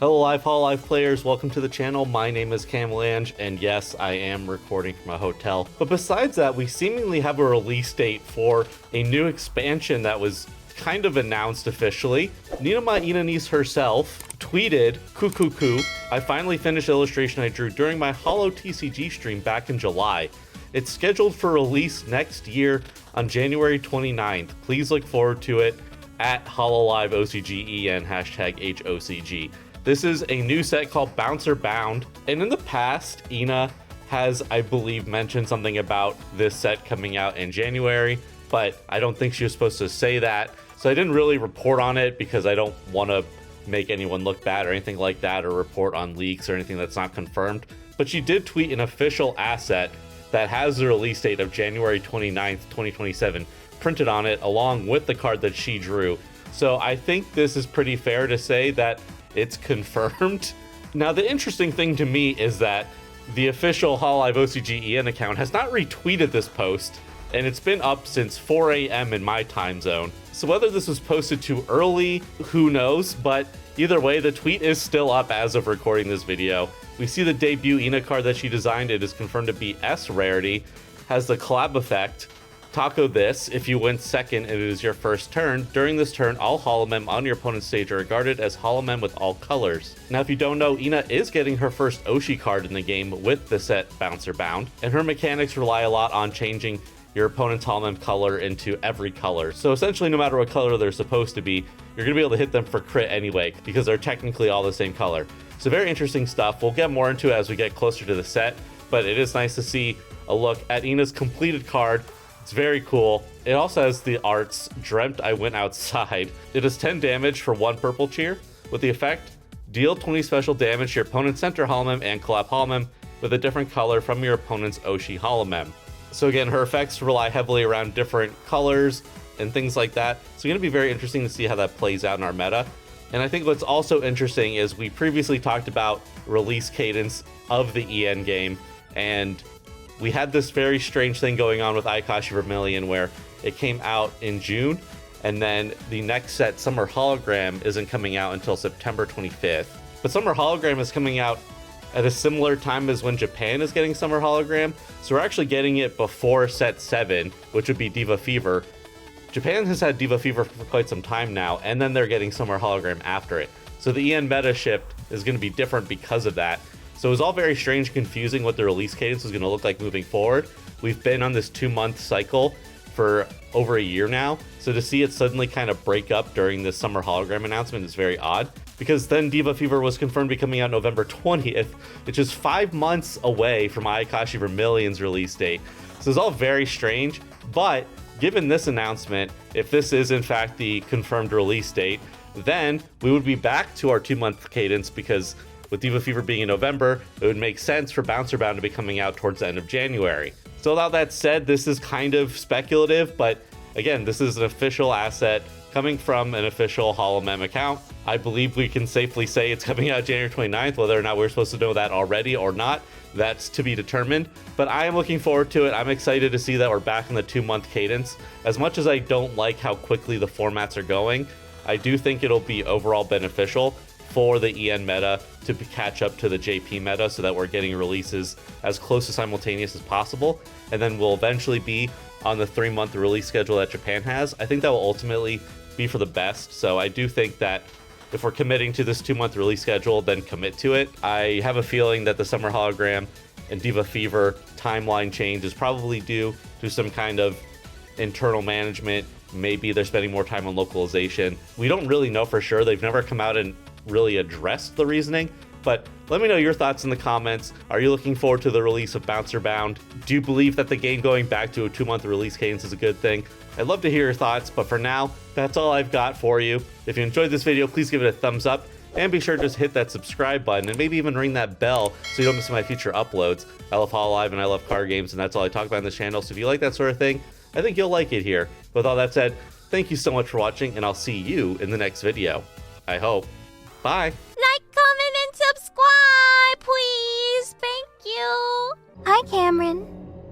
Hello HoloLive players, welcome to the channel. My name is Camlange, and yes, I am recording from a hotel. But besides that, we seemingly have a release date for a new expansion that was kind of announced officially. Ninomae Ina'nis herself tweeted, "Kukuku, I finally finished the illustration I drew during my hOCG stream back in July. It's scheduled for release next year on January 29th. Please look forward to it at hololive OCG and hashtag hOCG. This is a new set called Bouncer Bound, and in the past, Ina has, I believe, mentioned something about this set coming out in January, but I don't think she was supposed to say that, so I didn't really report on it because I don't want to make anyone look bad or anything like that, or report on leaks or anything that's not confirmed. But she did tweet an official asset that has the release date of January 29th, 2027 printed on it, along with the card that she drew. So I think this is pretty fair to say that it's confirmed. Now, the interesting thing to me is that the official hololive OCG EN account has not retweeted this post, and it's been up since 4 a.m. in my time zone. So whether this was posted too early, who knows, but either way, the tweet is still up as of recording this video. We see the debut Ina card that she designed. It is confirmed to be S rarity, has the collab effect. Taco this, if you win second and it is your first turn, during this turn, all holomem on your opponent's stage are regarded as holomem with all colors. Now, if you don't know, Ina is getting her first hOCG card in the game with the set Bouncer Bound, and her mechanics rely a lot on changing your opponent's holomem color into every color. So essentially, no matter what color they're supposed to be, you're gonna be able to hit them for crit anyway, because they're technically all the same color. So very interesting stuff. We'll get more into it as we get closer to the set, but it is nice to see a look at Ina's completed card. It's very cool. It also has the arts, Dreamt I Went Outside. It does 10 damage for 1 purple cheer. With the effect, deal 20 special damage to your opponent's center holomem and collab holomem with a different color from your opponent's hOCG holomem. So again, her effects rely heavily around different colors and things like that. So it's gonna be very interesting to see how that plays out in our meta. And I think what's also interesting is we previously talked about release cadence of the EN game, and we had this very strange thing going on with hOCG Vermilion where it came out in June, and then the next set, Summer Hologram, isn't coming out until September 25th. But Summer Hologram is coming out at a similar time as when Japan is getting Summer Hologram, so we're actually getting it before set 7, which would be Diva Fever. Japan has had Diva Fever for quite some time now, and then they're getting Summer Hologram after it. So the EN meta shift is going to be different because of that. So it was all very strange, confusing what the release cadence was going to look like moving forward. We've been on this 2-month cycle for over a year now, so to see it suddenly kind of break up during this Summer Hologram announcement is very odd, because then Diva Fever was confirmed to be coming out November 20th, which is 5 months away from hOCG Vermilion's release date. So it's all very strange, but given this announcement, if this is in fact the confirmed release date, then we would be back to our 2-month cadence, because with Diva Fever being in November, it would make sense for Bouncer Bound to be coming out towards the end of January. So with all that said, this is kind of speculative, but again, this is an official asset coming from an official holomem account. I believe we can safely say it's coming out January 29th. Whether or not we're supposed to know that already or not, that's to be determined. But I am looking forward to it. I'm excited to see that we're back in the 2-month cadence. As much as I don't like how quickly the formats are going, I do think it'll be overall beneficial for the EN meta to catch up to the JP meta, so that we're getting releases as close to simultaneous as possible, and then we'll eventually be on the 3-month release schedule that Japan has. I think that will ultimately be for the best. So I do think that if we're committing to this 2-month release schedule, then commit to it. I have a feeling that the Summer Hologram and Diva Fever timeline change is probably due to some kind of internal management. Maybe they're spending more time on localization. We don't really know for sure. They've never come out and really addressed the reasoning, but let me know your thoughts in the comments. Are you looking forward to the release of Bouncer Bound? Do you believe that the game going back to a 2-month release cadence is a good thing? I'd love to hear your thoughts, but for now, that's all I've got for you. If you enjoyed this video, please give it a thumbs up, and be sure to just hit that subscribe button, and maybe even ring that bell so you don't miss my future uploads. I love hololive and I love card games, and that's all I talk about on this channel, so if you like that sort of thing, I think you'll like it here. With all that said, thank you so much for watching, and I'll see you in the next video. I hope. Bye! Like, comment, and subscribe, please. Thank you. Hi, Cameron.